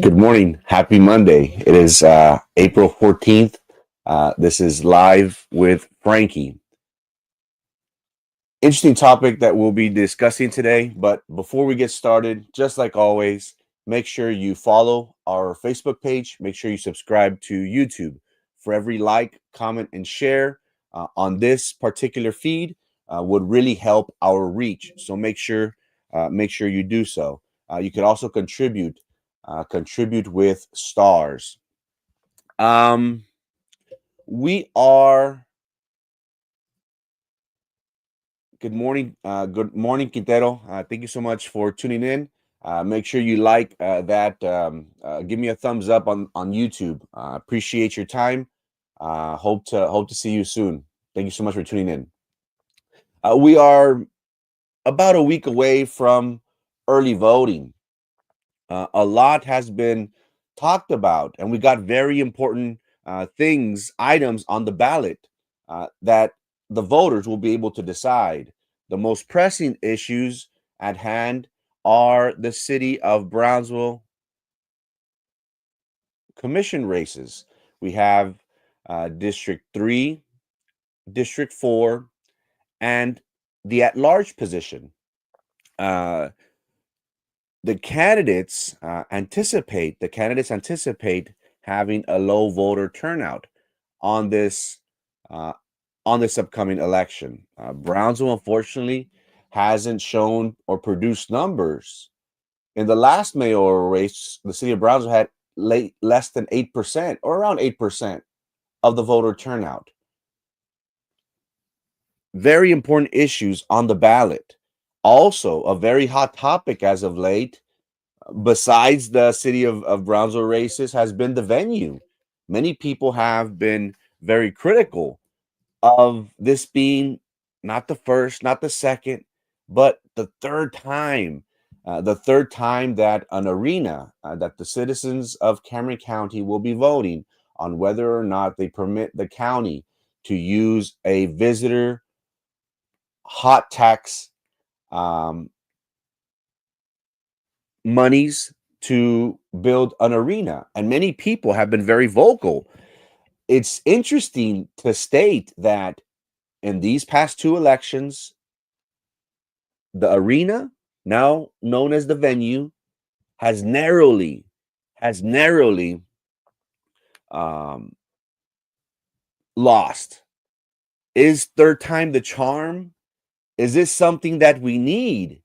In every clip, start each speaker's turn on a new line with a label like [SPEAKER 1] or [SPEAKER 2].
[SPEAKER 1] Good morning. Happy Monday. It is April 14th. This is Live with Frankie. Interesting topic that we'll be discussing today. But before we get started, just like always, make sure you follow our Facebook page. Make sure you subscribe to YouTube. For every like, comment, and share on this particular feed would really help our reach. So make sure you do so. You could also contribute with stars. Um, we are. Good morning, Quintero. Thank you so much for tuning in. Make sure you like that. Give me a thumbs up on YouTube. Appreciate your time. Hope to see you soon. Thank you so much for tuning in. We are about a week away from early voting. A lot has been talked about, and we got very important items on the ballot that the voters will be able to decide. The most pressing issues at hand are the city of Brownsville commission races. We have District 3, District 4, and the at large position. Uh, the candidates anticipate having a low voter turnout on this uh, on this upcoming election. Brownsville, unfortunately, hasn't shown or produced numbers. In the last mayoral race, the city of Brownsville had less than 8% or around 8% of the voter turnout. Very important issues on the ballot. Also, a very hot topic as of late, besides the city of Brownsville races, has been the venue. Many people have been very critical of this being not the first, not the second, but the third time that an arena, that the citizens of Cameron County will be voting on whether or not they permit the county to use a visitor hot tax um, monies to build an arena. And many people have been very vocal. It's interesting to state that in these past two elections, the arena, now known as the venue, has narrowly um, lost. Is third time the charm? Is this something that we need?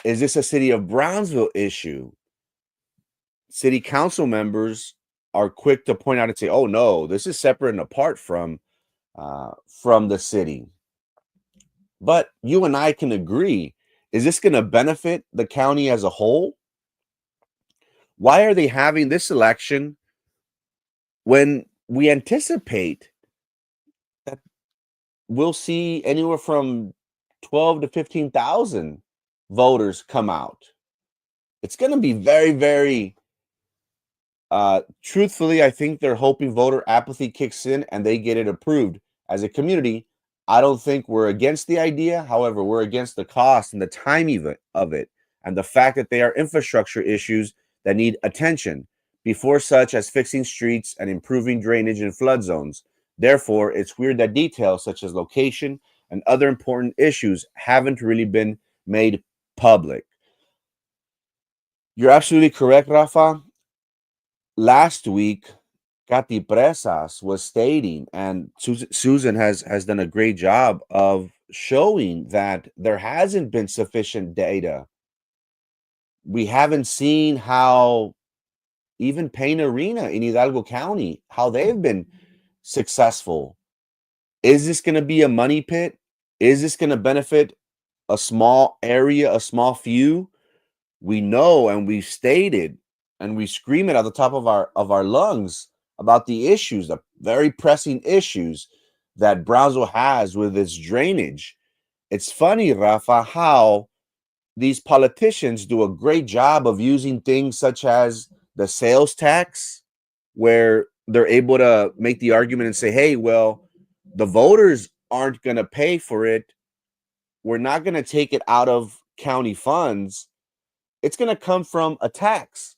[SPEAKER 1] Is this a city of Brownsville issue? City council members are quick to point out and say, "Oh no, this is separate and apart from the city." But you and I can agree: is this going to benefit the county as a whole? Why are they having this election when we anticipate that we'll see anywhere from 12 to 15,000 voters come out? It's going to be very, very truthfully, I think they're hoping voter apathy kicks in and they get it approved. As a community, I don't think we're against the idea. However, we're against the cost and the timing of it, and the fact that they are infrastructure issues that need attention before such as fixing streets and improving drainage in flood zones. Therefore, it's weird that details such as location and other important issues haven't really been made public. You're absolutely correct, Rafa. Last week, Katy Presas was stating, and Susan has done a great job of showing that there hasn't been sufficient data. We haven't seen how even Payne Arena in Hidalgo County, how they've been successful. Is this going to be a money pit? Is this going to benefit a small area, a small few? We know, and we've stated, and we scream it at the top of our lungs about the issues, the very pressing issues that Brownsville has with its drainage. It's funny, Rafa, how these politicians do a great job of using things such as the sales tax, where they're able to make the argument and say, hey, well, the voters aren't going to pay for it. We're not going to take it out of county funds. It's going to come from a tax.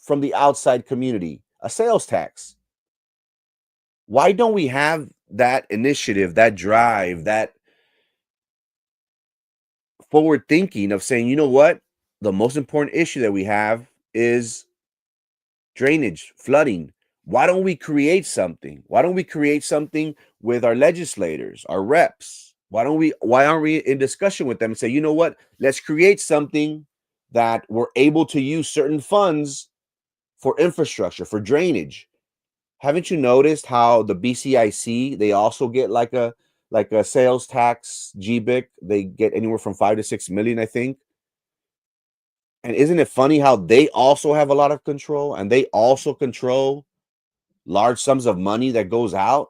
[SPEAKER 1] from the outside community, a sales tax. Why don't we have that initiative, that drive, that forward thinking of saying, you know what? The most important issue that we have is drainage, flooding. Why don't we create something? Why don't we create something with our legislators, our reps? Why aren't we in discussion with them and say, you know what? Let's create something that we're able to use certain funds for infrastructure, for drainage. Haven't you noticed how the BCIC, they also get like a sales tax, GBIC, they get anywhere from 5 to 6 million, I think. And isn't it funny how they also have a lot of control and they also control large sums of money that goes out?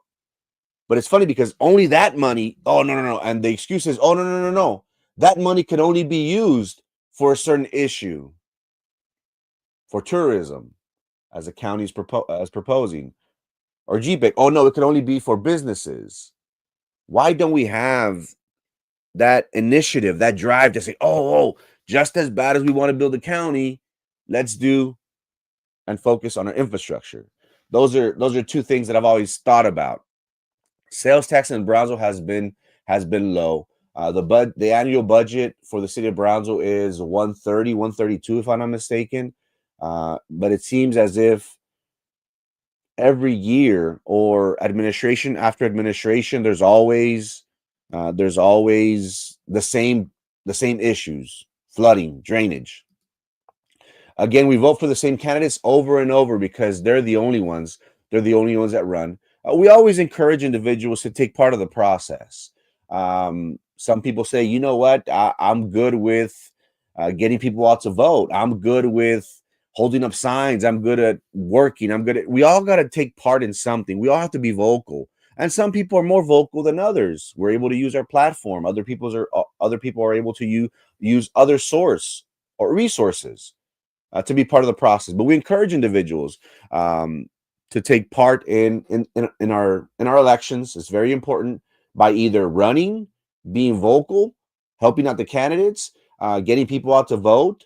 [SPEAKER 1] But it's funny because only that money, oh no, no, no. And the excuse is, oh no, no, no, no. That money can only be used for a certain issue, for tourism, as the county's proposing. Or GBIC, oh no, it can only be for businesses. Why don't we have that initiative, that drive to say, oh, just as bad as we want to build a county, let's do and focus on our infrastructure. Those are two things that I've always thought about. Sales tax in Brownsville has been low. The annual budget for the city of Brownsville is 130, 132, if I'm not mistaken. But it seems as if every year or administration after administration, there's always the same issues: flooding, drainage. Again, we vote for the same candidates over and over because they're the only ones. They're the only ones that run. We always encourage individuals to take part of the process. Some people say, you know what, I'm good with getting people out to vote. I'm good with holding up signs. I'm good at working. We all got to take part in something. We all have to be vocal. And some people are more vocal than others. We're able to use our platform. Other people are able to use other source or resources to be part of the process. But we encourage individuals to take part in our elections. It's very important by either running, being vocal, helping out the candidates, getting people out to vote,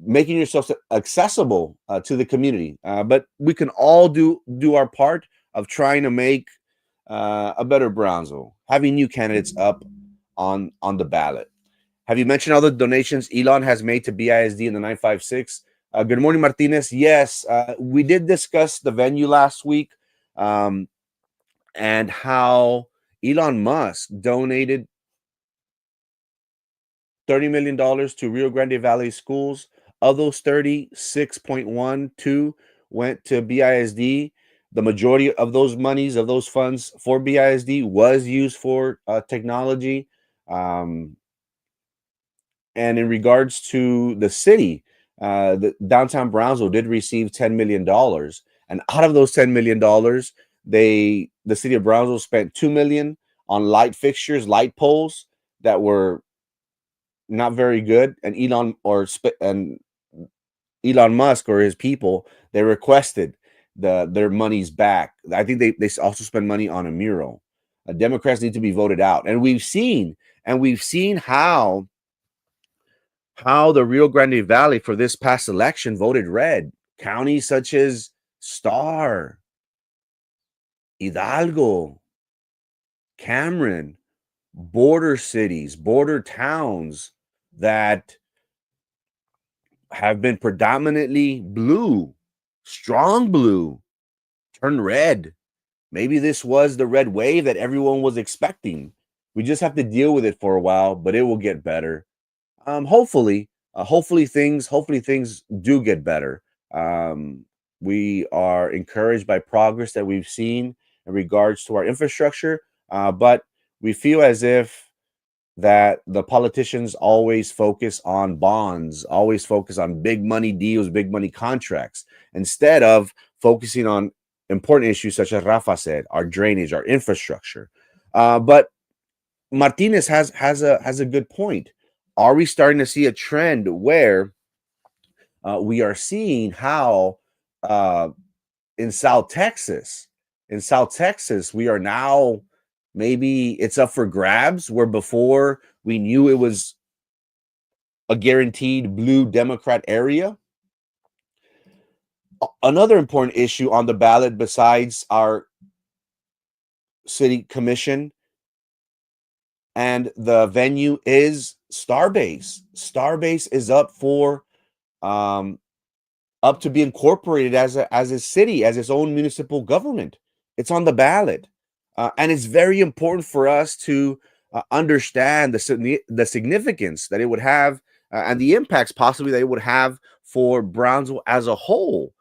[SPEAKER 1] making yourself accessible to the community. But we can all do our part of trying to make a better Brownsville, having new candidates up on the ballot. Have you mentioned all the donations Elon has made to BISD in the 956? Good morning, Martinez. Yes, we did discuss the venue last week and how Elon Musk donated $30 million to Rio Grande Valley schools. Of those 36.12 went to BISD. The majority of those monies, of those funds for BISD was used for technology. And in regards to the city, the downtown Brownsville did receive $10 million. And out of those $10 million, the city of Brownsville spent $2 million on light fixtures, light poles that were not very good. And Elon Musk or his people, they requested their monies back. I think they also spend money on a mural. Democrats need to be voted out. And we've seen how the Rio Grande Valley for this past election voted red. Counties such as Star, Hidalgo, Cameron, border cities, border towns that have been predominantly blue, strong blue, turn red. Maybe this was the red wave that everyone was expecting. We just have to deal with it for a while, but it will get better. Hopefully things do get better. We are encouraged by progress that we've seen in regards to our infrastructure, but we feel as if that the politicians always focus on bonds, always focus on big money deals, big money contracts, instead of focusing on important issues such as Rafa said, our drainage, our infrastructure. But Martinez has a good point. Are we starting to see a trend where we are seeing how in South Texas, we are now, maybe it's up for grabs, where before we knew it was a guaranteed blue Democrat area? Another important issue on the ballot besides our city commission and the venue is Starbase. Starbase is um, up to be incorporated as a city, as its own municipal government. It's on the ballot, and it's very important for us to understand the significance that it would have and the impacts possibly that it would have for Brownsville as a whole.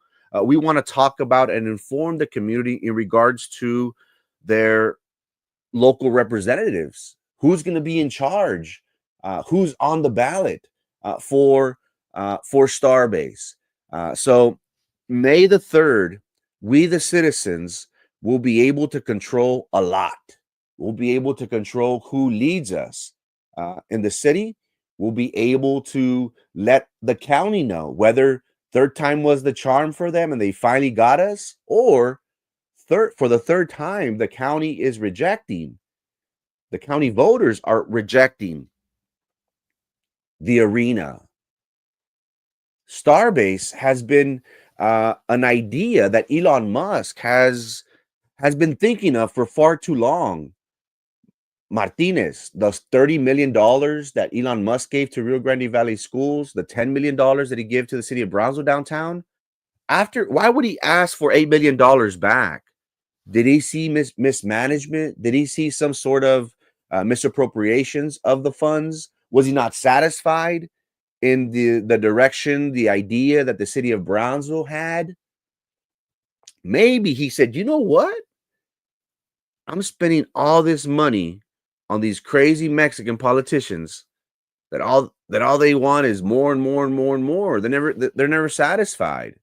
[SPEAKER 1] We want to talk about and inform the community in regards to their local representatives. Who's going to be in charge? Who's on the ballot for Starbase? So May the 3rd, we the citizens will be able to control a lot. We'll be able to control who leads us in the city. We'll be able to let the county know whether third time was the charm for them and they finally got us, or for the third time, the county is rejecting. The county voters are rejecting the arena. Starbase has been an idea that Elon Musk has been thinking of for far too long. Martinez, those $30 million that Elon Musk gave to Rio Grande Valley schools, the $10 million that he gave to the city of Brownsville downtown, why would he ask for $8 million back? Did he see mismanagement? Did he see some sort of misappropriations of the funds? Was he not satisfied in the direction, the idea that the city of Brownsville had? Maybe he said, you know what? I'm spending all this money on these crazy Mexican politicians that all they want is more and more and more and more. They're never satisfied.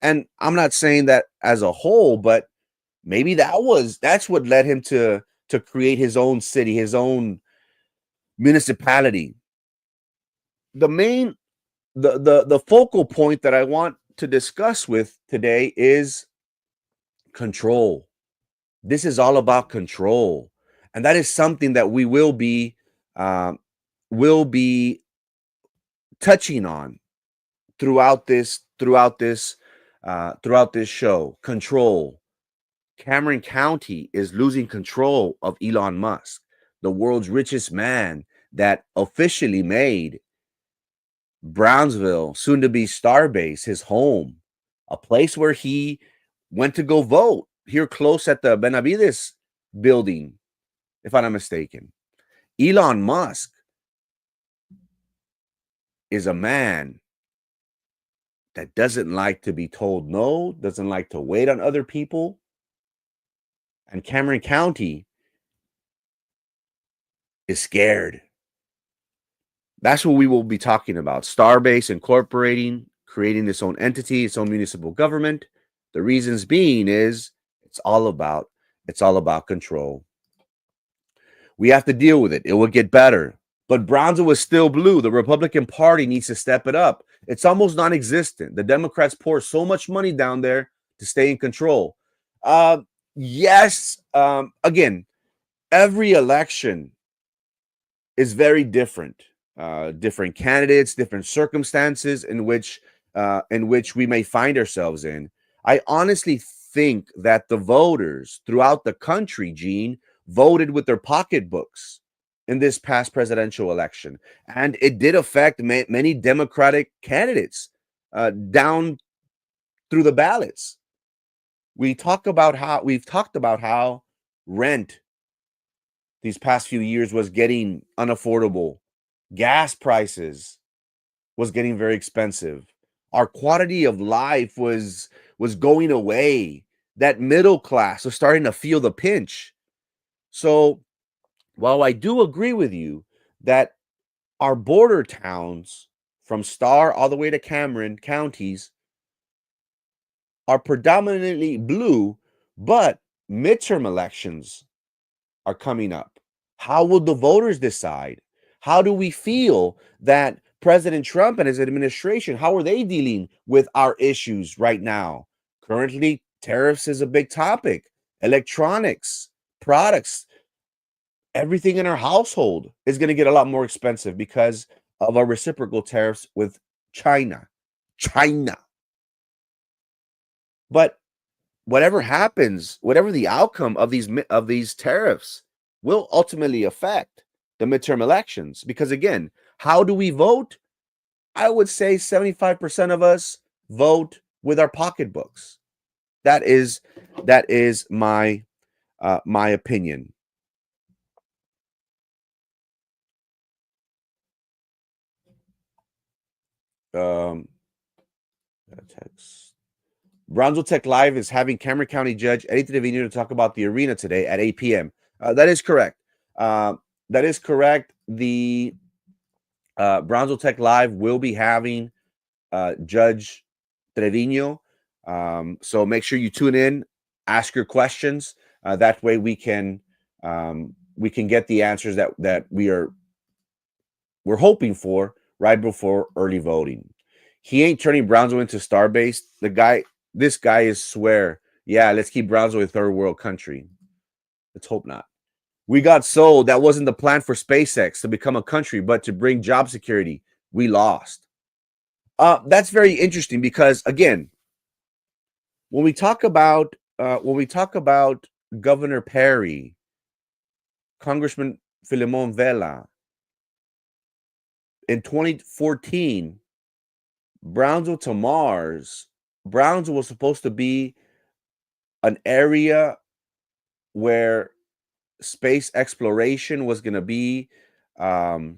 [SPEAKER 1] And I'm not saying that as a whole, but maybe that's what led him to create his own city, his own municipality. The focal point that I want to discuss with today is control. This is all about control, and that is something that we will be touching on throughout this show. Control. Cameron County is losing control of Elon Musk, the world's richest man that officially made Brownsville, soon to be Starbase, his home, a place where he went to go vote here close at the Benavides building, if I'm not mistaken. Elon Musk is a man that doesn't like to be told no, doesn't like to wait on other people. And Cameron County is scared. That's what we will be talking about. Starbase incorporating, creating its own entity, its own municipal government. The reasons being is it's all about control. We have to deal with it. It will get better. But Brownsville is still blue. The Republican Party needs to step it up. It's almost non-existent. The Democrats pour so much money down there to stay in control. Yes. Again, every election is very different. Different candidates, different circumstances in which we may find ourselves in. I honestly think that the voters throughout the country, Gene, voted with their pocketbooks in this past presidential election, and it did affect many Democratic candidates down through the ballots. We've talked about how rent these past few years was getting unaffordable. Gas prices was getting very expensive. Our quality of life was going away. That middle class was starting to feel the pinch. So while I do agree with you that our border towns from Star all the way to Cameron counties are predominantly blue, but midterm elections are coming up. How will the voters decide? How do we feel that President Trump and his administration, how are they dealing with our issues right now? Currently, tariffs is a big topic. Electronics, products, everything in our household is going to get a lot more expensive because of our reciprocal tariffs with China. But whatever happens, whatever the outcome of these tariffs will ultimately affect the midterm elections. Because again, how do we vote? I would say 75% of us vote with our pocketbooks. That is my my opinion. Um, text. Brownsville Tech Live is having Cameron County Judge Eddie Trevino to talk about the arena today at 8 p.m. That is correct. That is correct. The Brownsville Tech Live will be having Judge Trevino. So make sure you tune in, ask your questions. That way we can get the answers that we're hoping for right before early voting. He ain't turning Brownsville into Starbase. This guy is swear, yeah, let's keep Brownsville a third world country. Let's hope not. We got sold. That wasn't the plan for SpaceX to become a country, but to bring job security. We lost. That's very interesting because again, when we talk about Governor Perry, Congressman Filemon Vela, in 2014, Brownsville to Mars, Brownsville was supposed to be an area where space exploration was going to be the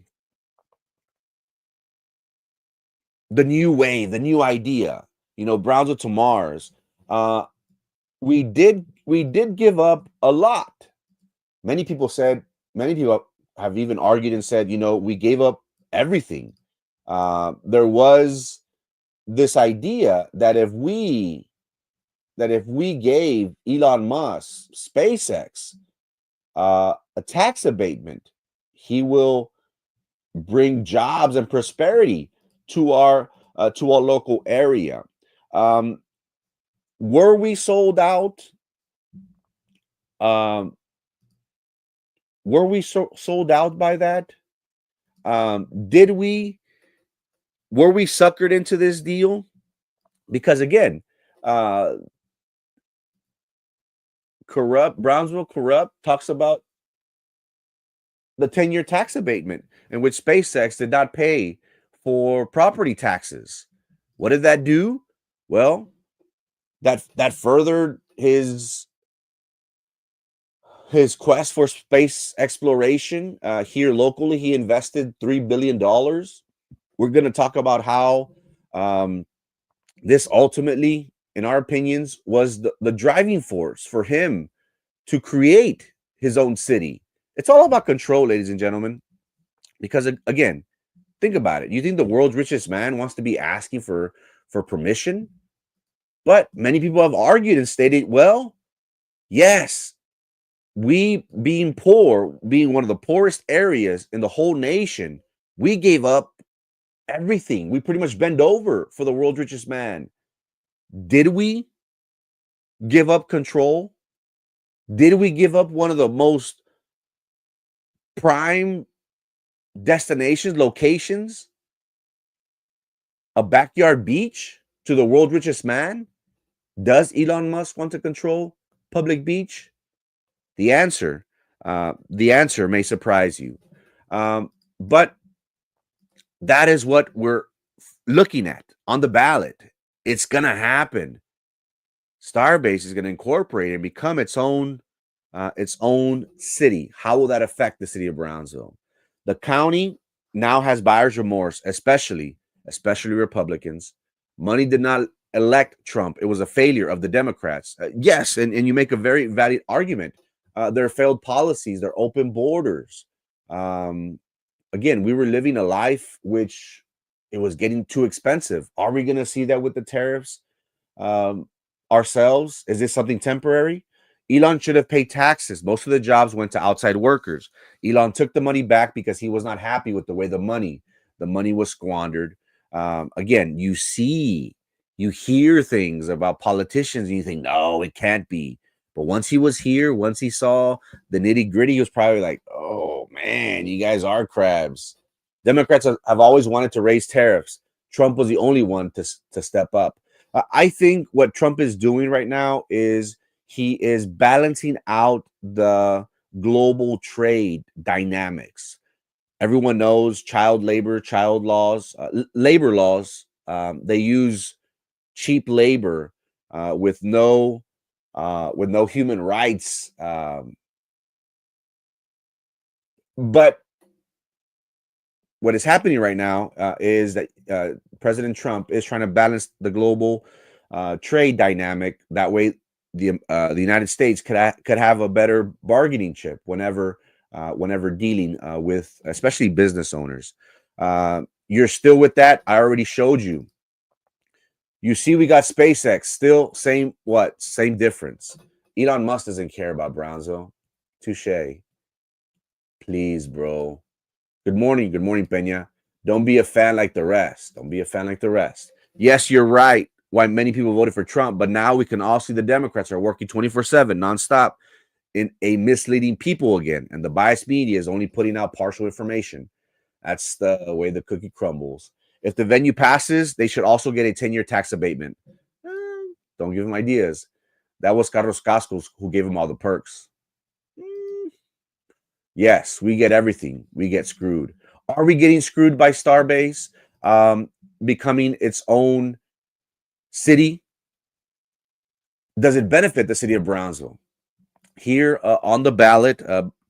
[SPEAKER 1] new wave, the new idea. Brownsville to Mars. We did give up a lot. Many people have even argued and said, we gave up everything. There was this idea that if we gave Elon Musk, SpaceX, a tax abatement, he will bring jobs and prosperity to our local area. Were we sold out? Were we sold out by that? Were we suckered into this deal? Because again, Brownsville Corrupt talks about the 10-year tax abatement in which SpaceX did not pay for property taxes. What did that do? Well, that furthered his quest for space exploration. Here locally, he invested $3 billion. We're going to talk about how this ultimately, in our opinions, was the driving force for him to create his own city. It's all about control, ladies and gentlemen. Because again, think about it. You think the world's richest man wants to be asking for permission? But many people have argued and stated, well, yes, we being poor, being one of the poorest areas in the whole nation, we gave up everything. We pretty much bend over for the world's richest man. Did we give up control? Did we give up one of the most prime destinations, locations, a backyard beach, to the world's richest man? Does Elon Musk want to control Public Beach? The answer may surprise you. But that is what we're looking at on the ballot. It's going to happen. Starbase is going to incorporate and become its own city. How will that affect the city of Brownsville? The county now has buyer's remorse, especially Republicans. Money did not elect Trump. It was a failure of the Democrats. Yes, and you make a very valid argument. Their failed policies, their open borders. Again, we were living a life which it was getting too expensive. Are we going to see that with the tariffs ourselves? Is this something temporary? Elon should have paid taxes. Most of the jobs went to outside workers. Elon took the money back because he was not happy with the way the money was squandered. Again, you hear things about politicians and you think, no, it can't be. But once he was here, once he saw the nitty gritty, he was probably like, oh man, you guys are crabs. Democrats have always wanted to raise tariffs. Trump was the only one to step up. I think what Trump is doing right now is he is balancing out the global trade dynamics. Everyone knows child labor, child laws, labor laws. They use cheap labor with no human rights. But what is happening right now is that President Trump is trying to balance the global trade dynamic. That way, the United States could have a better bargaining chip whenever dealing with especially business owners. You're still with that. I already showed you. You see, we got SpaceX still same difference. Elon Musk doesn't care about Brownsville. Touche. Please, bro. Good morning, Peña. Don't be a fan like the rest. Don't be a fan like the rest. Yes, you're right. Why many people voted for Trump, but now we can all see the Democrats are working 24/7, nonstop, in a misleading people again, and the biased media is only putting out partial information. That's the way the cookie crumbles. If the venue passes, they should also get a 10-year tax abatement. Don't give them ideas. That was Carlos Cascos who gave him all the perks. Yes, we get everything. We get screwed. Are we getting screwed by Starbase becoming its own city? Does it benefit the city of Brownsville? Here on the ballot,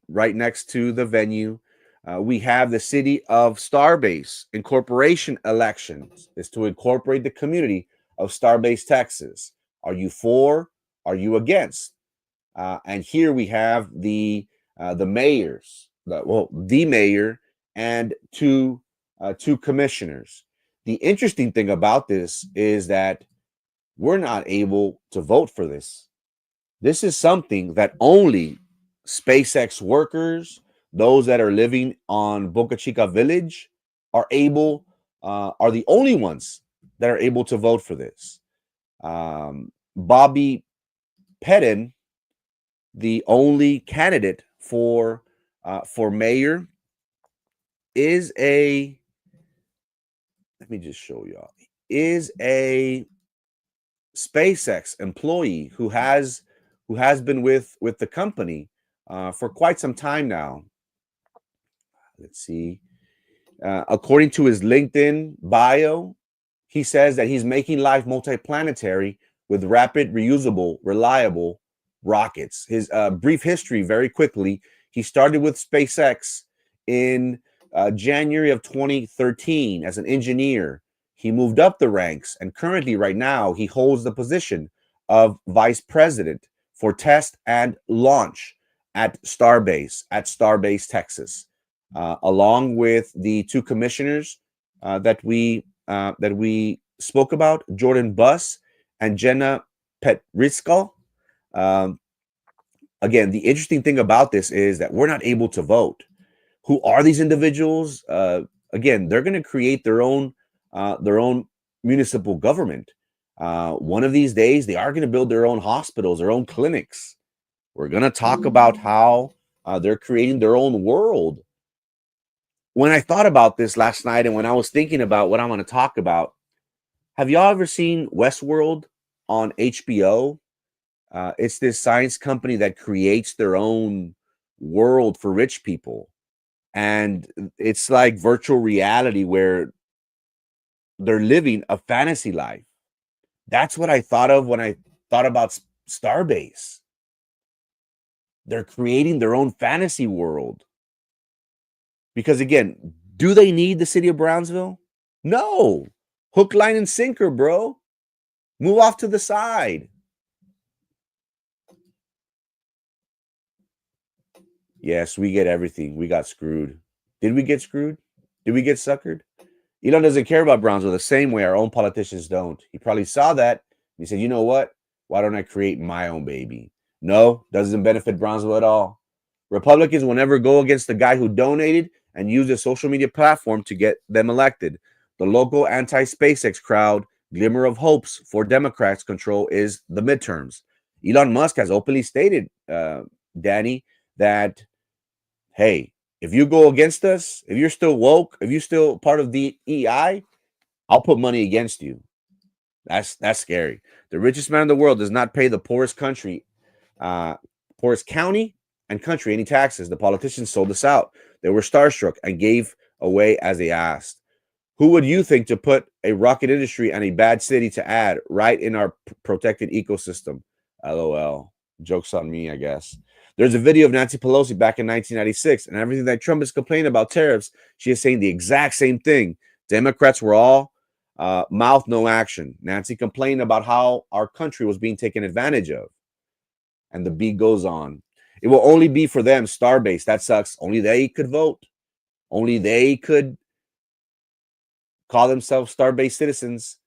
[SPEAKER 1] right next to the venue, we have the city of Starbase incorporation elections. Is to incorporate the community of Starbase, Texas. Are you for? Are you against? And here we have the mayors, the mayor and two commissioners. The interesting thing about this is that we're not able to vote for this. This is something that only SpaceX workers, those that are living on Boca Chica Village, are the only ones that are able to vote for this. Bobby Pettin, the only candidate for mayor, is a, let me just show y'all, is a SpaceX employee who has been with the company for quite some time now. Let's see. According to his LinkedIn bio, he says that he's making life multiplanetary with rapid, reusable, reliable rockets. His brief history, very quickly, he started with SpaceX in January of 2013 as an engineer. He moved up the ranks, and currently, right now, he holds the position of vice president for test and launch at Starbase, Texas, along with the two commissioners that we spoke about, Jordan Buss and Jenna Petriskal. Again, the interesting thing about this is that we're not able to vote. Who are these individuals? Again, they're going to create their own municipal government. One of these days, they are going to build their own hospitals, their own clinics. We're going to talk about how they're creating their own world. When I thought about this last night and when I was thinking about what I want to talk about, have y'all ever seen Westworld on HBO? It's this science company that creates their own world for rich people. And it's like virtual reality where they're living a fantasy life. That's what I thought of when I thought about Starbase. They're creating their own fantasy world. Because again, do they need the city of Brownsville? No. Hook, line, and sinker, bro. Move off to the side. Yes, we get everything. We got screwed. Did we get screwed? Did we get suckered? Elon doesn't care about Brownsville the same way our own politicians don't. He probably saw that. And he said, you know what? Why don't I create my own baby? No, doesn't benefit Brownsville at all. Republicans will never go against the guy who donated and used a social media platform to get them elected. The local anti-SpaceX crowd, glimmer of hopes for Democrats' control is the midterms. Elon Musk has openly stated, Danny, that, hey, if you go against us, if you're still woke, if you're still part of the EI, I'll put money against you. That's scary. The richest man in the world does not pay the poorest poorest county and country any taxes. The politicians sold us out. They were starstruck and gave away as they asked. Who would you think to put a rocket industry and a bad city to add right in our protected ecosystem? LOL. Joke's on me, I guess. There's a video of Nancy Pelosi back in 1996, and everything that Trump is complaining about tariffs, she is saying the exact same thing. Democrats were all mouth, no action. Nancy complained about how our country was being taken advantage of. And the beat goes on. It will only be for them, Starbase. That sucks. Only they could vote. Only they could call themselves Starbase citizens.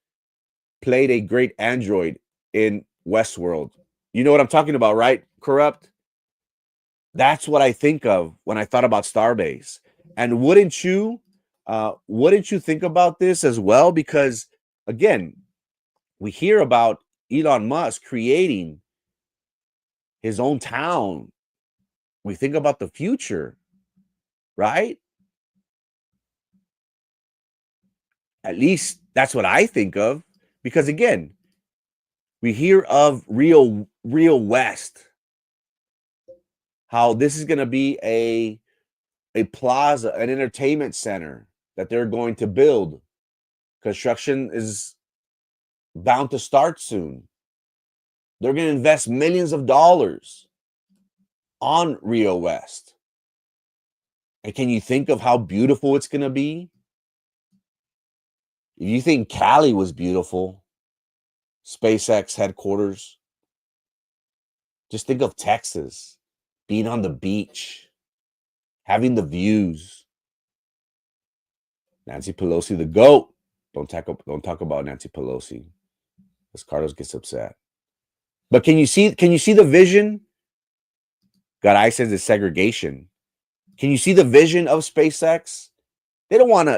[SPEAKER 1] Played a great android in Westworld. You know what I'm talking about, right? Corrupt. That's what I think of when I thought about Starbase. And wouldn't you think about this as well? Because again, we hear about Elon Musk creating his own town. We think about the future, right? At least that's what I think of. Because again, we hear of Real West, how this is going to be a plaza, an entertainment center that they're going to build. Construction is bound to start soon. They're going to invest millions of dollars on Rio West. And can you think of how beautiful it's going to be? If you think Cali was beautiful, SpaceX headquarters, just think of Texas, being on the beach, having the views. Nancy Pelosi, the GOAT. Don't talk about Nancy Pelosi, because Carlos gets upset. But can you see the vision? God, I says it's segregation. Can you see the vision of SpaceX? They don't want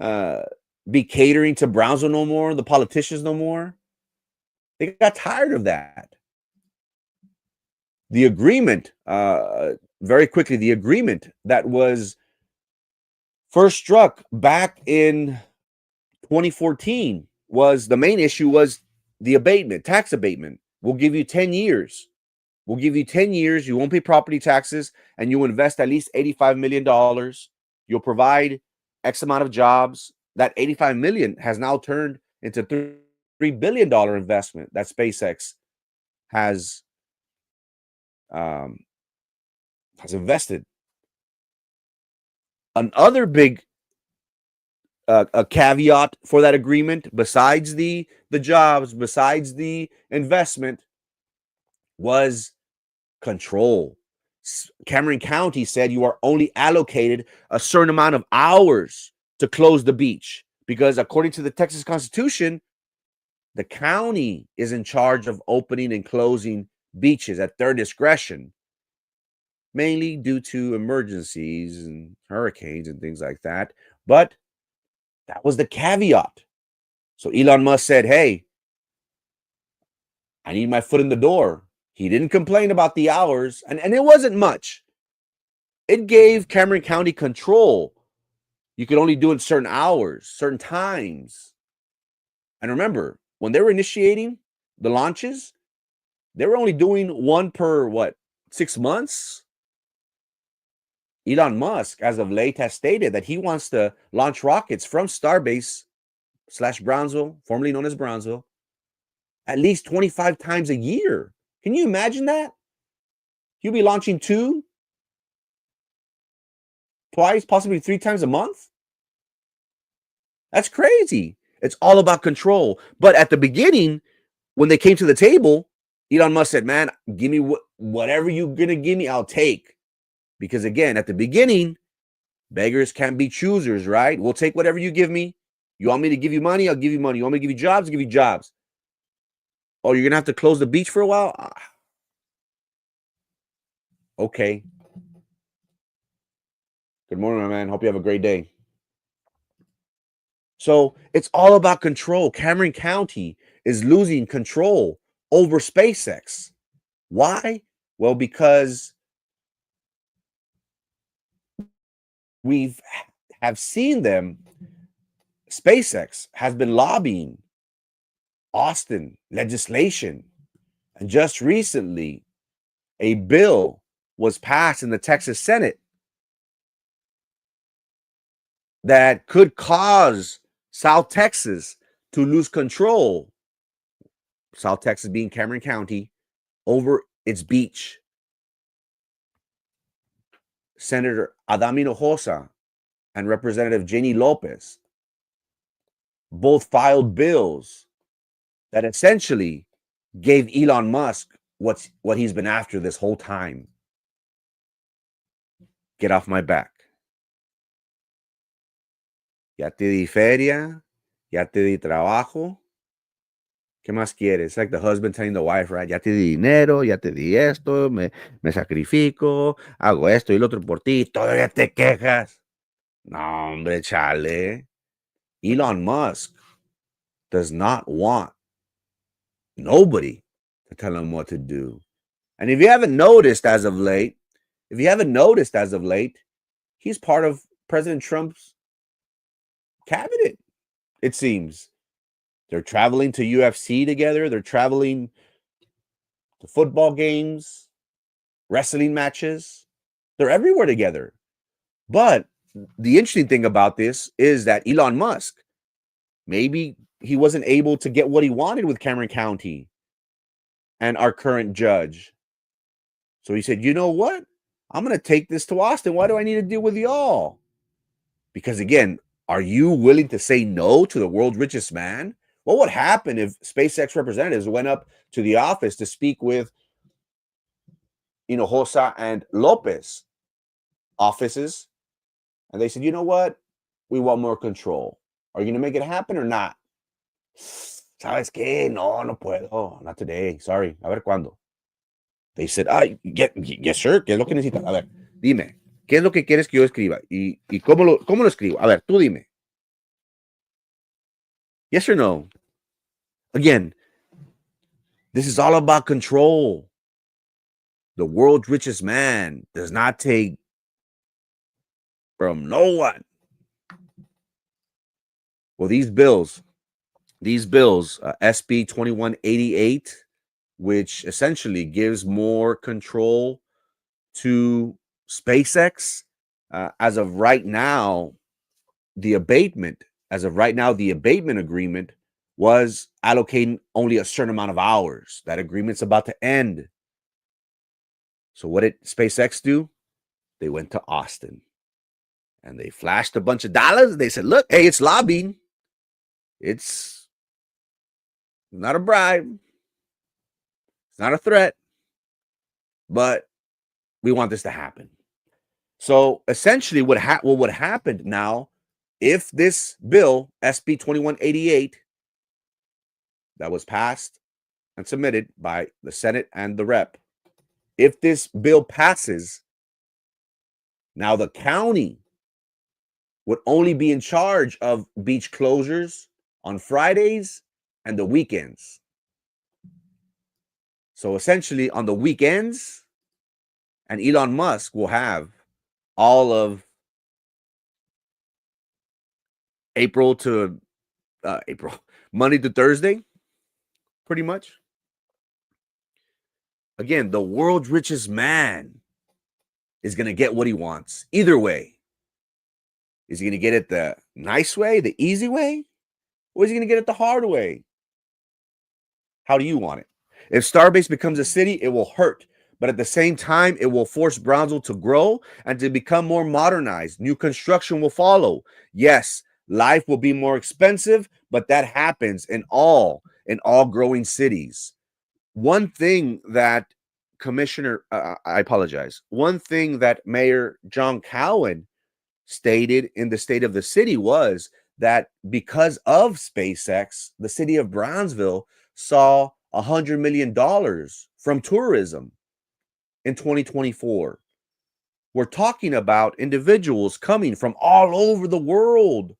[SPEAKER 1] to be catering to Brownsville no more, the politicians no more. They got tired of that. The agreement, very quickly, the agreement that was first struck back in 2014 was the main issue was the abatement, tax abatement. We'll give you 10 years. We'll give you 10 years. You won't pay property taxes, and you'll invest at least $85 million. You'll provide X amount of jobs. That $85 million has now turned into $3 billion investment that SpaceX has invested. Another big a caveat for that agreement, besides the jobs, besides the investment, was control. Cameron County said you are only allocated a certain amount of hours to close the beach, because according to the Texas Constitution, the county is in charge of opening and closing beaches at their discretion, mainly due to emergencies and hurricanes and things like that. But that was the caveat. So Elon Musk said, hey, I need my foot in the door. He didn't complain about the hours, and it wasn't much. It gave Cameron County control. You could only do it certain hours, certain times. And remember, when they were initiating the launches, they were only doing one per, 6 months? Elon Musk, as of late, has stated that he wants to launch rockets from Starbase / Brownsville, formerly known as Brownsville, at least 25 times a year. Can you imagine that? He'll be launching 2, twice, possibly 3 times a month. That's crazy. It's all about control. But at the beginning, when they came to the table, Elon Musk said, man, give me whatever you're going to give me, I'll take. Because again, at the beginning, beggars can't be choosers, right? We'll take whatever you give me. You want me to give you money? I'll give you money. You want me to give you jobs? I'll give you jobs. Oh, you're going to have to close the beach for a while? Okay. Good morning, my man. Hope you have a great day. So it's all about control. Cameron County is losing control over SpaceX. Why? Well, because we have seen them. SpaceX has been lobbying Austin legislation. And just recently, a bill was passed in the Texas Senate that could cause South Texas to lose control, South Texas being Cameron County, over its beach. Senator Adam Hinojosa and Representative Jenny Lopez both filed bills that essentially gave Elon Musk what he's been after this whole time. Get off my back. Ya te di feria, ya te di trabajo. ¿Qué más quieres? It's like the husband telling the wife, right? Ya te di dinero, ya te di esto, me sacrifico, hago esto y lo otro por ti, todavía te quejas. No, hombre, chale. Elon Musk does not want nobody to tell him what to do. And if you haven't noticed as of late, he's part of President Trump's cabinet, it seems. They're traveling to UFC together. They're traveling to football games, wrestling matches. They're everywhere together. But the interesting thing about this is that Elon Musk, maybe he wasn't able to get what he wanted with Cameron County and our current judge. So he said, you know what? I'm going to take this to Austin. Why do I need to deal with y'all? Because again, are you willing to say no to the world's richest man? What would happen if SpaceX representatives went up to the office to speak with Hinojosa and Lopez offices, and they said, you know what? We want more control. Are you going to make it happen or not? ¿Sabes qué? No puedo. Not today. Sorry. A ver cuándo. They said, yes, sir. ¿Qué es lo que necesitas? A ver, dime. ¿Qué es lo que quieres que yo escriba? ¿Y cómo lo escribo? A ver, tú dime. Yes or no? Again, this is all about control. The world's richest man does not take from no one. Well, these bills, SB 2188, which essentially gives more control to SpaceX. As of right now, the abatement agreement was allocating only a certain amount of hours. That agreement's about to end. So what did SpaceX do? They went to Austin and they flashed a bunch of dollars. They said, look, hey, it's lobbying. It's not a bribe. It's not a threat, but we want this to happen. So essentially what would happen now, if this bill, SB 2188, that was passed and submitted by the Senate and the Rep, if this bill passes, now the county would only be in charge of beach closures on Fridays and the weekends. So essentially on the weekends, and Elon Musk will have all of Monday to Thursday, pretty much. Again, the world's richest man is going to get what he wants. Either way. Is he going to get it the nice way, the easy way? Or is he going to get it the hard way? How do you want it? If Starbase becomes a city, it will hurt. But at the same time, it will force Brownsville to grow and to become more modernized. New construction will follow. Yes, life will be more expensive, but that happens in all growing cities. One thing that One thing that Mayor John Cowan stated in the State of the City was that because of SpaceX, the city of Brownsville saw $100 million from tourism in 2024. We're talking about individuals coming from all over the world.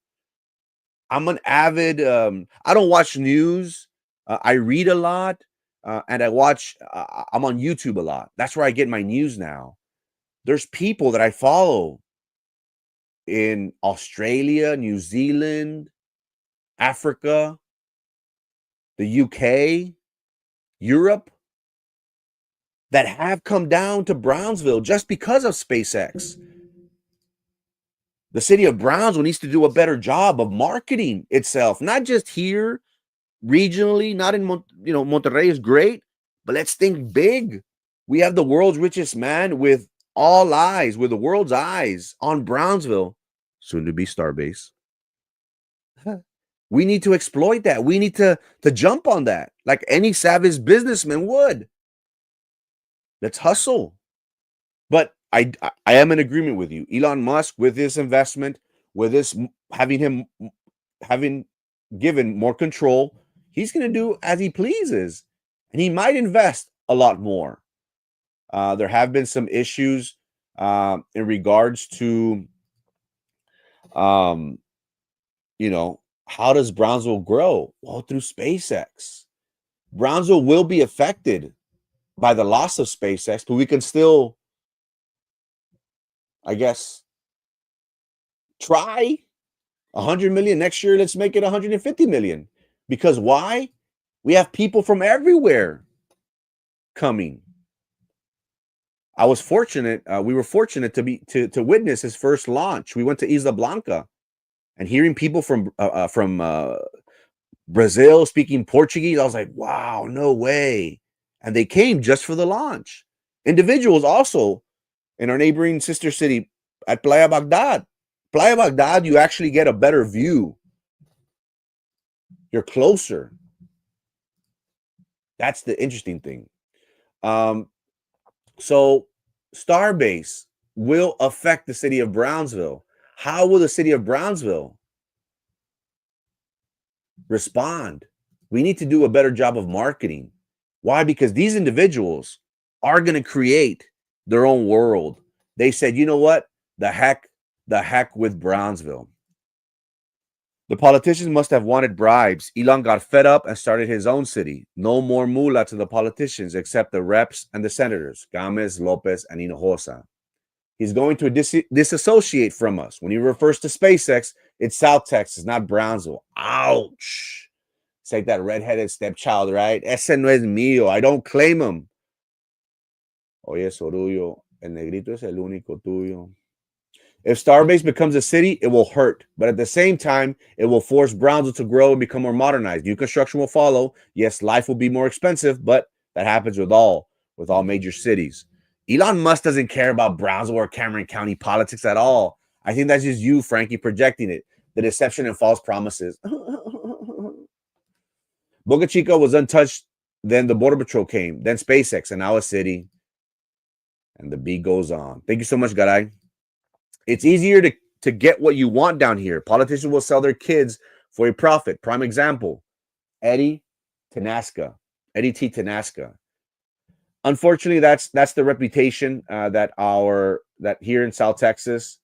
[SPEAKER 1] I'm an avid, I don't watch news. I read a lot and I'm on YouTube a lot. That's where I get my news now. There's people that I follow in Australia, New Zealand, Africa. the UK, Europe, that have come down to Brownsville just because of SpaceX. The city of Brownsville needs to do a better job of marketing itself, not just here, regionally, not in Monterrey is great, but let's think big. We have the world's richest man with all eyes, with the world's eyes on Brownsville, soon to be Starbase. We need to exploit that. We need to jump on that like any savage businessman would. Let's hustle. But I am in agreement with you. Elon Musk, with this investment, with this having given more control, he's going to do as he pleases, and he might invest a lot more. There have been some issues in regards to, how does Brownsville grow? Well, through SpaceX. Brownsville will be affected by the loss of SpaceX, but we can still, I guess, try 100 million next year. Let's make it 150 million. Because why? We have people from everywhere coming. I was fortunate. We were fortunate to witness his first launch. We went to Isla Blanca, and hearing people from Brazil speaking Portuguese, I was like, wow, no way. And they came just for the launch. Individuals also in our neighboring sister city at Playa Baghdad. Playa Baghdad, you actually get a better view. You're closer. That's the interesting thing. So Starbase will affect the city of Brownsville. How will the city of Brownsville respond? We need to do a better job of marketing. Why? Because these individuals are going to create their own world. They said, you know what? The heck with Brownsville. The politicians must have wanted bribes. Elon got fed up and started his own city. No more mula to the politicians except the reps and the senators, Gámez, Lopez, and Hinojosa. He's going to disassociate from us. When he refers to SpaceX, it's South Texas, not Brownsville. Ouch. It's like that redheaded stepchild, right? Ese no es mío. I don't claim him. Oye, Sorullo, el negrito es el único tuyo. If Starbase becomes a city, it will hurt. But at the same time, it will force Brownsville to grow and become more modernized. New construction will follow. Yes, life will be more expensive, but that happens with all major cities. Elon Musk doesn't care about Brownsville or Cameron County politics at all. I think that's just you, Frankie, projecting it. The deception and false promises. Boca Chica was untouched. Then the Border Patrol came. Then SpaceX, and now a city. And the beat goes on. Thank you so much, Garay. It's easier to get what you want down here. Politicians will sell their kids for a profit. Prime example, Eddie T. Tanasca. Unfortunately, that's the reputation that here in South Texas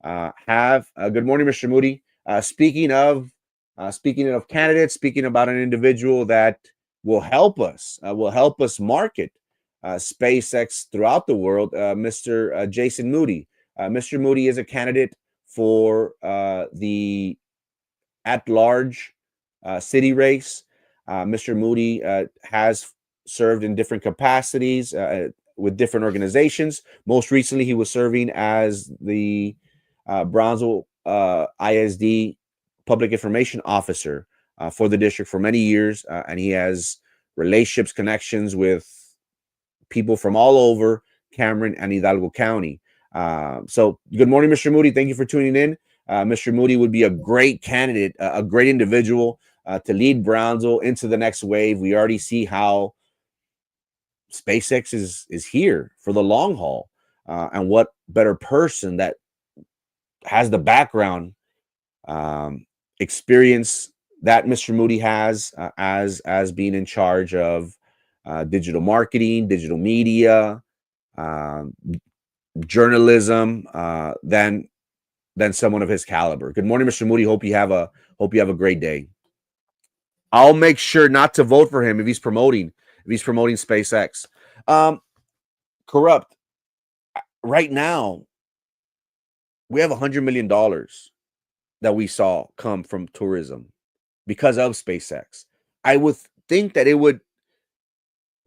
[SPEAKER 1] have. Good morning, Mr. Moody. Speaking of candidates, speaking about an individual that will help us market SpaceX throughout the world, Mr. Jason Moody. Mr. Moody is a candidate for the at-large city race. Mr. Moody has served in different capacities with different organizations. Most recently, he was serving as the Brownsville ISD Public Information Officer for the district for many years, and he has relationships, connections with people from all over Cameron and Hidalgo County. So good morning, Mr. Moody. Thank you for tuning in. Mr. Moody would be a great candidate, a great individual to lead Brownsville into the next wave. We already see how SpaceX is here for the long haul. And what better person that has the background experience that Mr. Moody has as being in charge of digital marketing, digital media, journalism, than someone of his caliber. Good morning, Mr. Moody. Hope you have a great day. I'll make sure not to vote for him if he's promoting SpaceX. Corrupt. Right now, we have $100 million that we saw come from tourism because of SpaceX. I would think that it would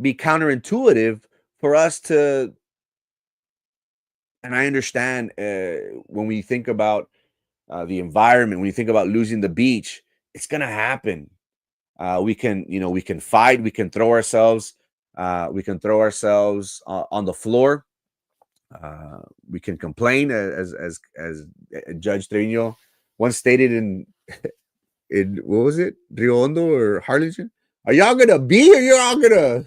[SPEAKER 1] be counterintuitive for us to, and I understand when we think about the environment, when you think about losing the beach, it's gonna happen. We can, we can fight, we can throw ourselves on the floor. We can complain, as Judge Trevino once stated in what was it, Rio Hondo or Harlingen? Are y'all gonna be or you're all gonna?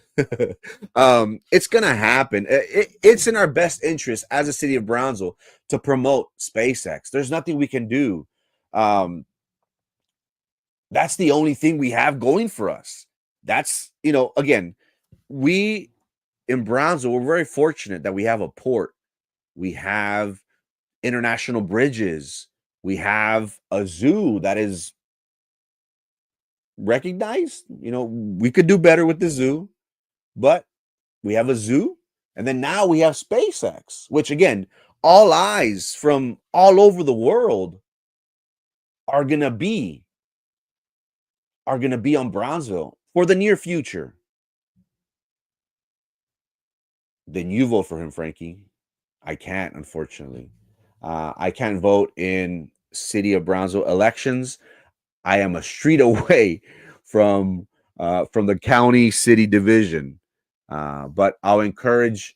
[SPEAKER 1] It's gonna happen. It's in our best interest as a city of Brownsville to promote SpaceX. There's nothing we can do. Um, that's the only thing we have going for us. That's, again, we in Brownsville, we're very fortunate that we have a port. We have international bridges. We have a zoo that is recognized. We could do better with the zoo, but we have a zoo. And then now we have SpaceX, which again, all eyes from all over the world are going to be on Brownsville for the near future. Then you vote for him, Frankie. I can't, unfortunately. I can't vote in city of Brownsville elections. I am a street away from the county city division. But I'll encourage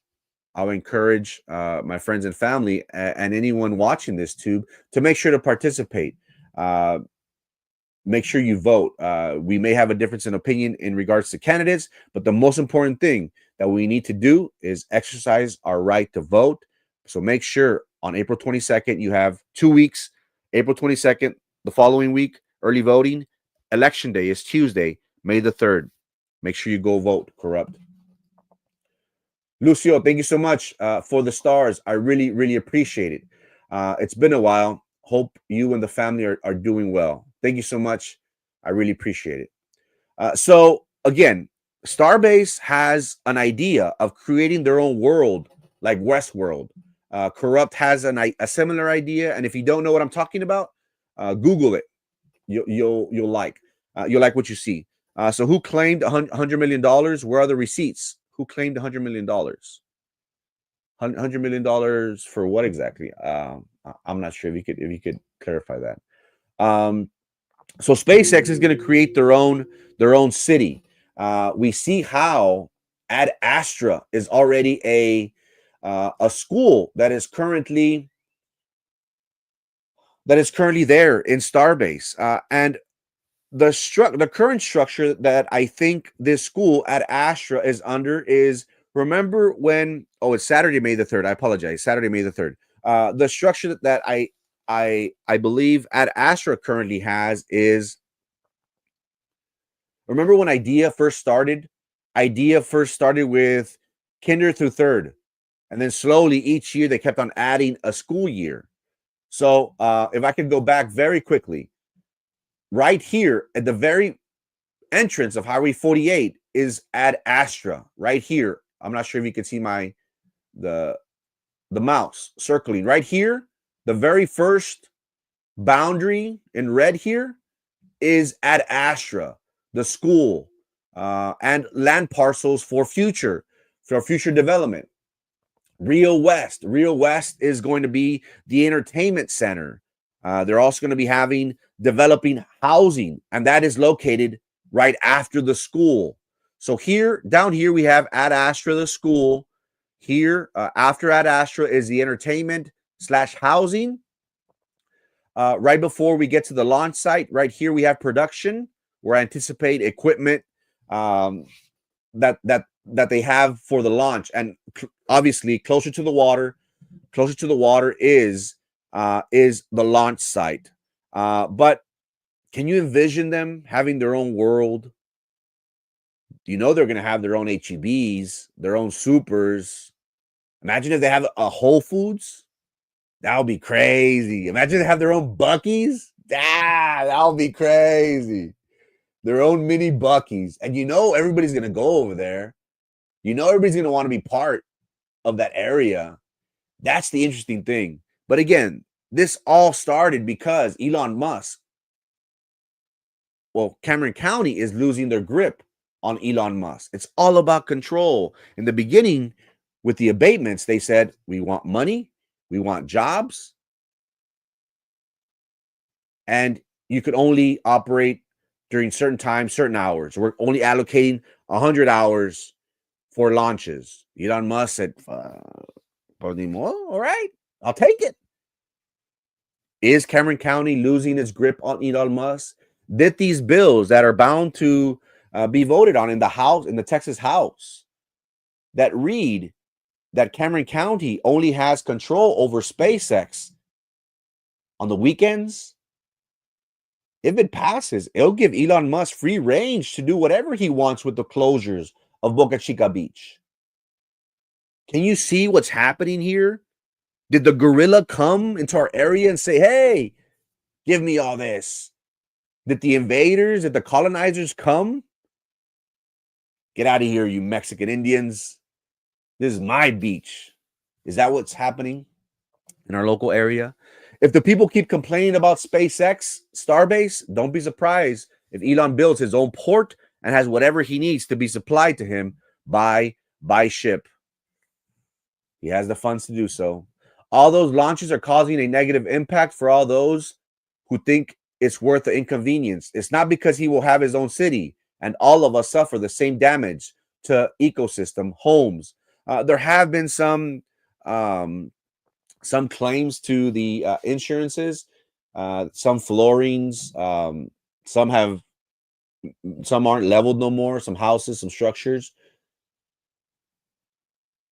[SPEAKER 1] my friends and family and anyone watching this tube to make sure to participate. Make sure you vote. We may have a difference in opinion in regards to candidates, but the most important thing that we need to do is exercise our right to vote. So make sure on April 22nd, you have 2 weeks. April 22nd, the following week, early voting. Election day is Tuesday, May the 3rd. Make sure you go vote. Corrupt. Lucio, thank you so much for the stars. I really, really appreciate it. It's been a while. Hope you and the family are doing well. Thank you so much. I really appreciate it. So again, Starbase has an idea of creating their own world like Westworld. Corrupt has a similar idea, and if you don't know what I'm talking about, Google it. You'll like what you see. So who claimed $100 million? Where are the receipts? Who claimed $100 million? $100 million for what exactly? I'm not sure if you could clarify that. So SpaceX is going to create their own city. We see how Ad Astra is already a school that is currently there in Starbase, and the current structure that I think this school at Astra is under is, remember when, it's Saturday, May the 3rd. I apologize. Saturday, May the 3rd. The structure that I believe at Astra currently has is, remember when IDEA first started? IDEA first started with kinder through third. And then slowly each year they kept on adding a school year. So if I could go back very quickly, right here at the very entrance of Highway 48 is Ad Astra right here. I'm not sure if you can see the mouse circling right here. The very first boundary in red here is Ad Astra, the school, and land parcels for future development. Rio West is going to be the entertainment center. They're also going to be developing housing, and that is located right after the school. So down here, we have Ad Astra, the school. Here, after Ad Astra is the entertainment / housing. Right before we get to the launch site, right here we have production, where I anticipate equipment that they have for the launch, and obviously closer to the water is the launch site. But can you envision them having their own world? They're going to have their own HEBs, their own supers. Imagine if they have a Whole Foods. That would be crazy. Imagine they have their own Buc-ee's. That would be crazy. Their own mini Buc-ee's. And everybody's going to go over there. Everybody's going to want to be part of that area. That's the interesting thing. But again, this all started because Elon Musk, Cameron County is losing their grip on Elon Musk. It's all about control. In the beginning, with the abatements, they said, we want money, we want jobs, and you could only operate during certain times, certain hours. We're only allocating 100 hours for launches. Elon Musk said, all right, I'll take it. Is Cameron County losing its grip on Elon Musk? Did these bills that are bound to be voted on in the House, in the Texas House, that read that Cameron County only has control over SpaceX on the weekends? If it passes, it'll give Elon Musk free range to do whatever he wants with the closures of Boca Chica Beach. Can you see what's happening here? Did the gorilla come into our area and say, hey, give me all this? Did the invaders, did the colonizers come? Get out of here, you Mexican Indians. This is my beach. Is that what's happening in our local area? If the people keep complaining about SpaceX, Starbase, don't be surprised if Elon builds his own port and has whatever he needs to be supplied to him by ship. He has the funds to do so. All those launches are causing a negative impact for all those who think it's worth the inconvenience. It's not because he will have his own city and all of us suffer the same damage to ecosystem, homes. There have been some claims to the insurances, some floorings, some aren't leveled no more, some houses, some structures.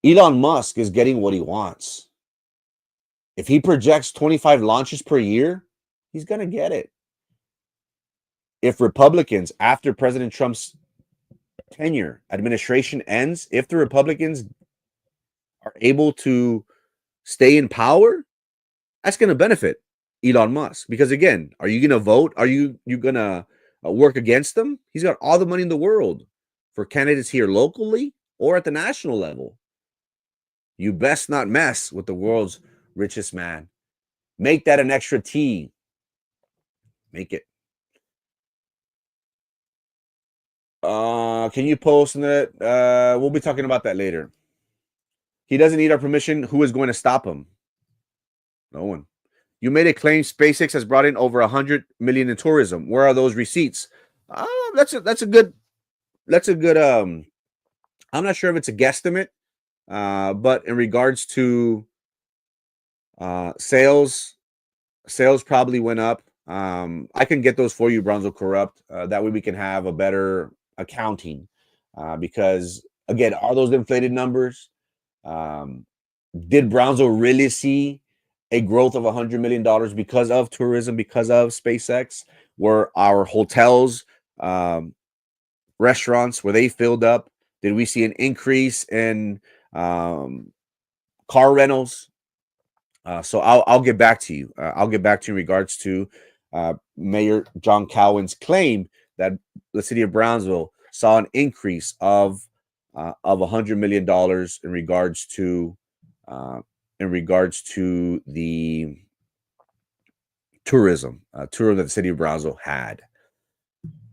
[SPEAKER 1] Elon Musk is getting what he wants. If he projects 25 launches per year, he's going to get it. If Republicans, after President Trump's tenure, administration ends, if the Republicans are able to stay in power, that's going to benefit Elon Musk. Because again, are you going to vote? Are you going to work against them? He's got all the money in the world for candidates here locally or at the national level. You best not mess with the world's richest man. Make that an extra T. Make it. Can you post in it? We'll be talking about that later. He doesn't need our permission. Who is going to stop him? No one. You made a claim SpaceX has brought in over 100 million in tourism. Where are those receipts? That's a good. I'm not sure if it's a guesstimate, but in regards to sales probably went up. I can get those for you, Bronzo Corrupt. That way we can have a better accounting. Because again, are those inflated numbers? Did Bronzo really see a growth of $100 million because of tourism, because of SpaceX? Were our hotels, restaurants, were they filled up? Did we see an increase in car rentals? So I'll get back to you. I'll get back to you in regards to Mayor John Cowan's claim that the city of Brownsville saw an increase of $100 million in regards to the tourism that the city of Brownsville had.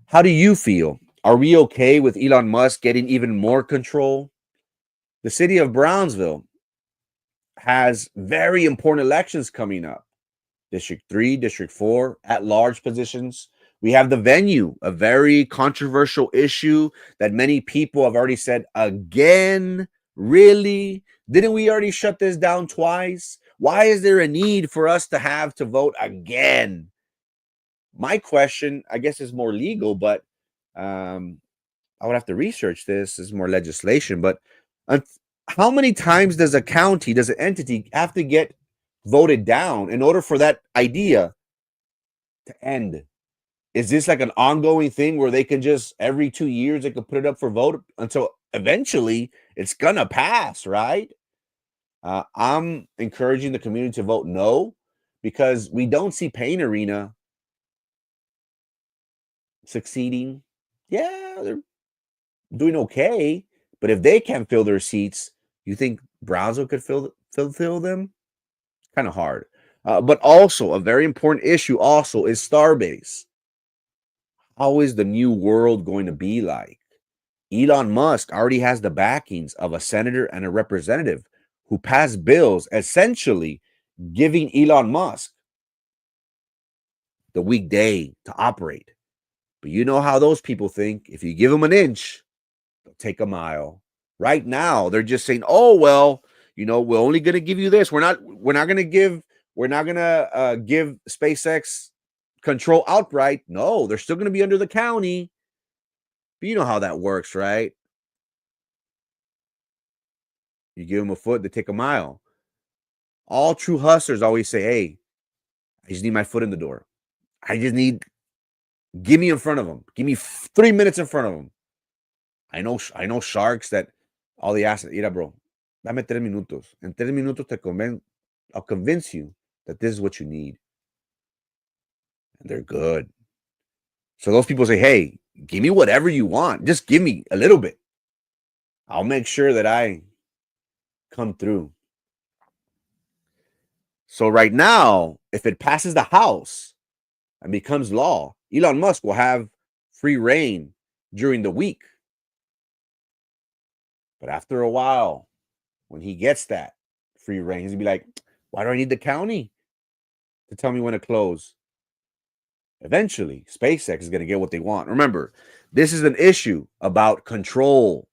[SPEAKER 1] How do you feel? Are we okay with Elon Musk getting even more control? The city of Brownsville has very important elections coming up. District 3, District 4, at-large positions. We have the venue, a very controversial issue that many people have already said, again, really? Didn't we already shut this down twice? Why is there a need for us to have to vote again? My question, I guess, is more legal, but I would have to research this. This is more legislation, but how many times does an entity have to get voted down in order for that idea to end? Is this like an ongoing thing where they can just every 2 years they can put it up for vote until eventually it's gonna pass, right? I'm encouraging the community to vote no, because we don't see Pain Arena succeeding. Yeah, they're doing okay, but if they can't fill their seats, you think Brownsville could fill them? Kind of hard. But also a very important issue also is Starbase. How is the new world going to be like? Elon Musk already has the backings of a senator and a representative who passed bills essentially giving Elon Musk the weekday to operate. But you know how those people think. If you give them an inch, they'll take a mile. Right now, they're just saying, "Oh well, we're only going to give you this. We're not going to give SpaceX control outright. No, they're still going to be under the county." But you know how that works, right? You give them a foot, they take a mile. All true hustlers always say, "Hey, I just need my foot in the door. Give me in front of them. Give me 3 minutes in front of them." I know sharks that all the assets. Mira, bro, dame 3 minutos. En 3 minutos I'll convince you that this is what you need. And they're good. So those people say, "Hey, give me whatever you want. Just give me a little bit. I'll make sure that I come through." So right now, if it passes the House and becomes law, Elon Musk will have free reign during the week. But after a while, when he gets that free reign, he's gonna be like, "Why do I need the county to tell me when to close?" Eventually, SpaceX is gonna get what they want. Remember, this is an issue about control.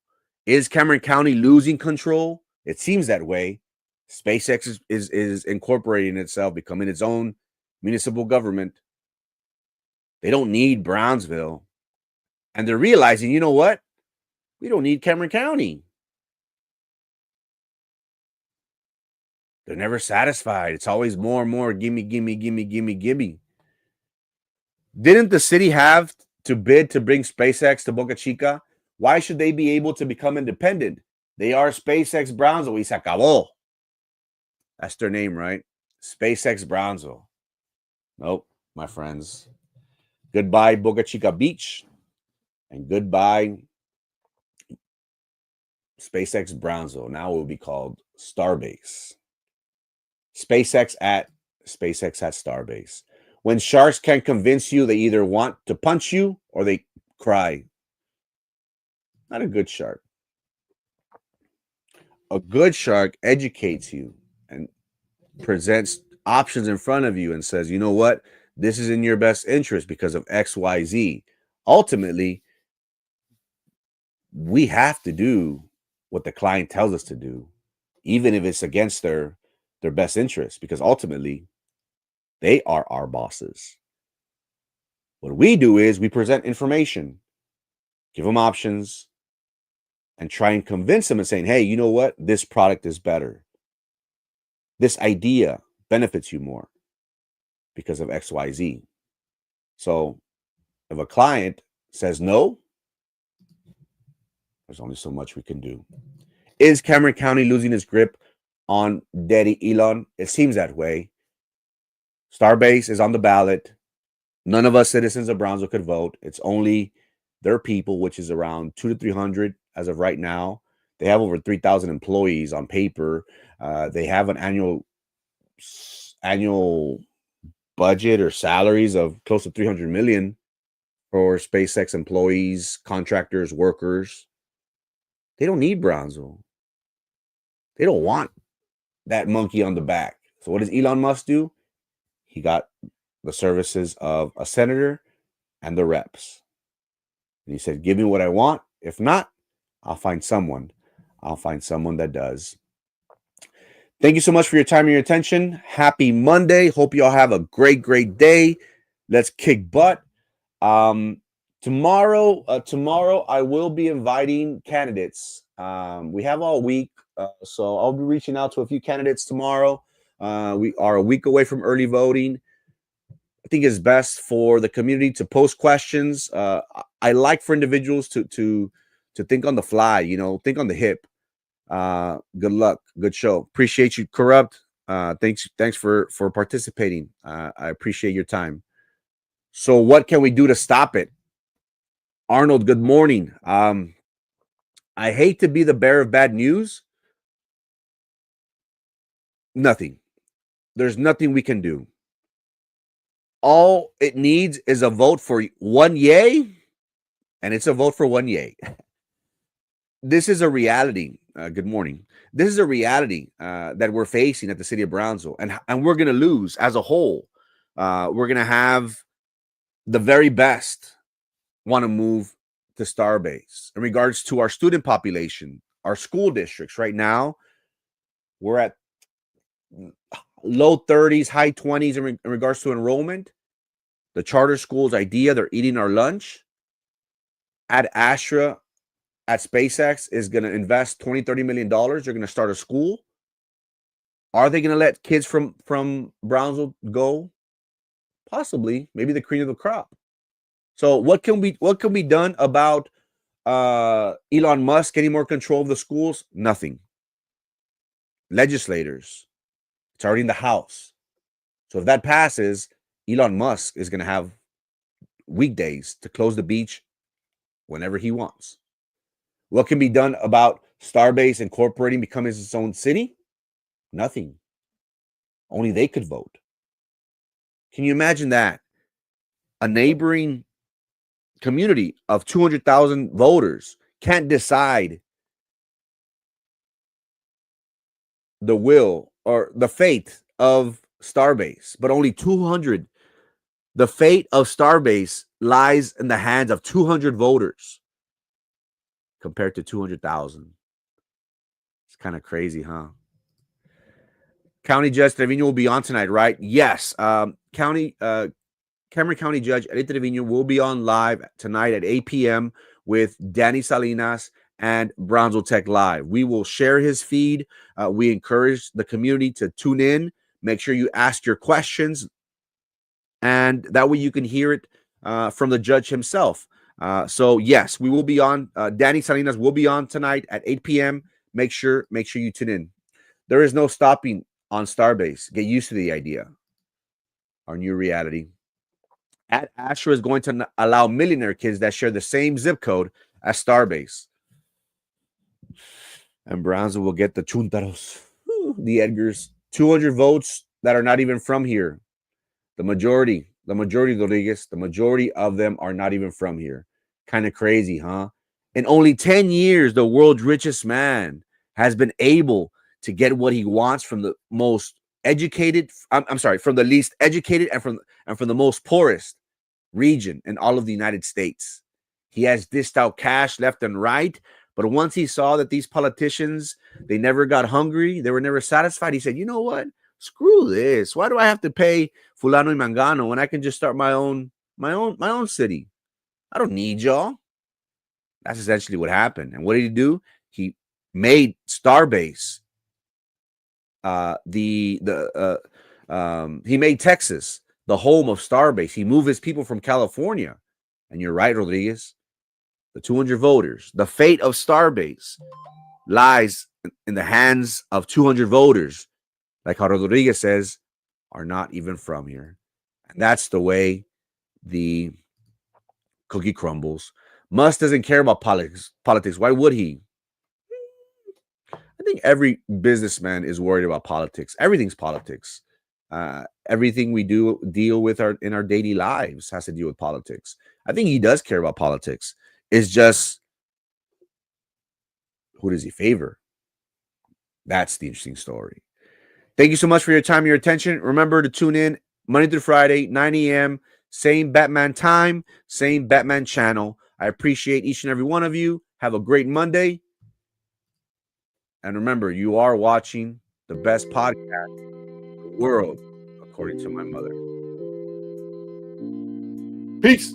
[SPEAKER 1] Is Cameron County losing control? It seems that way. SpaceX is incorporating itself, becoming its own municipal government. They don't need Brownsville. And they're realizing, you know what? We don't need Cameron County. They're never satisfied. It's always more and more. Gimme, gimme, gimme, gimme, gimme. Didn't the city have to bid to bring SpaceX to Boca Chica? Why should they be able to become independent? They are SpaceX Brownsville. Y se acabó. That's their name, right? SpaceX Brownsville. Nope, my friends. Goodbye, Boca Chica Beach. And goodbye, SpaceX Brownsville. Now it will be called Starbase. SpaceX at Starbase. When sharks can't convince you, they either want to punch you or they cry. Not a good shark. A good shark educates you and presents options in front of you and says, "You know what? This is in your best interest because of XYZ." Ultimately, we have to do what the client tells us to do, even if it's against their best interest, because ultimately they are our bosses. What we do is we present information, give them options, and try and convince them and saying, "Hey, you know what? This product is better. This idea benefits you more because of XYZ." So if a client says no, there's only so much we can do. Is Cameron County losing its grip on Daddy Elon? It seems that way. Starbase is on the ballot. None of us citizens of Brownsville could vote. It's only their people, which is around 200 to 300 as of right now. They have over 3,000 employees on paper. They have an annual budget or salaries of close to 300 million for SpaceX employees, contractors, workers. They don't need Brownsville. They don't want that monkey on the back. So what does Elon Musk do? He got the services of a senator and the reps. And he said, "Give me what I want. If not, I'll find someone. I'll find someone that does." Thank you so much for your time and your attention. Happy Monday. Hope you all have a great, great day. Let's kick butt. Tomorrow I will be inviting candidates. We have all week, so I'll be reaching out to a few candidates tomorrow. We are a week away from early voting. I think it's best for the community to post questions. I like for individuals to think on the fly, think on the hip. Good luck, good show. Appreciate you, Corrupt. Thanks for participating. I appreciate your time. So what can we do to stop it? Arnold, good morning. I hate to be the bearer of bad news. Nothing. There's nothing we can do. All it needs is a vote for one yay, and it's a vote for one yay. this is a reality. Good morning. This is a reality that we're facing at the city of Brownsville, and we're going to lose as a whole. We're going to have the very best want to move to Starbase. In regards to our student population, our school districts, right now, we're at low 30s, high 20s in regards to enrollment. The charter schools idea, they're eating our lunch. Ad Astra at SpaceX is going to invest $20-30 million. They're going to start a school. Are they going to let kids from Brownsville go? Possibly. Maybe the cream of the crop. So what can be done about Elon Musk getting more control of the schools? Nothing. Legislators, it's already in the House. So if that passes, Elon Musk is going to have weekdays to close the beach whenever he wants. What can be done about Starbase incorporating, becoming its own city? Nothing. Only they could vote. Can you imagine that? A neighboring community of 200,000 voters can't decide the will or the fate of Starbase, but only 200. The fate of Starbase lies in the hands of 200 voters compared to 200,000. It's kind of crazy, huh? County Judge Trevino will be on tonight, right? Yes. Cameron County Judge Eddie Trevino will be on live tonight at 8 p.m. with Danny Salinas and Brownsville Tech Live. We will share his feed. We encourage the community to tune in. Make sure you ask your questions, and that way you can hear it from the judge himself. So yes, we will be on. Danny Salinas will be on tonight at 8 p.m. Make sure you tune in. There is no stopping on Starbase. Get used to the idea. Our new reality. Ad Astra is going to allow millionaire kids that share the same zip code as Starbase. And Brownsville will get the Chuntaros, the Edgars, 200 votes that are not even from here. The majority, Rodriguez, the majority of them are not even from here. Kind of crazy, huh? In only 10 years, the world's richest man has been able to get what he wants from the most educated, from the least educated and from the most poorest region in all of the United States. He has dished out cash left and right, but once he saw that these politicians, they never got hungry, they were never satisfied, he said, you know what? Screw this. Why do I have to pay Fulano y Mangano when I can just start my own city? I don't need y'all. That's essentially what happened. And what did he do? He made Starbase he made Texas the home of Starbase. He moved his people from California. And you're right, Rodriguez. The 200 voters. The fate of Starbase lies in the hands of 200 voters, like how Rodriguez says, are not even from here. And that's the way the cookie crumbles. Musk doesn't care about politics. Why would he? I think every businessman is worried about politics. Everything's politics. Everything we deal with in our daily lives has to deal with politics. I think he does care about politics. It's just, who does he favor? That's the interesting story. Thank you so much for your time and your attention. Remember to tune in Monday through Friday, 9 a.m., same Batman time, same Batman channel. I appreciate each and every one of you. Have a great Monday. And remember, you are watching the best podcast in the world, according to my mother. Peace.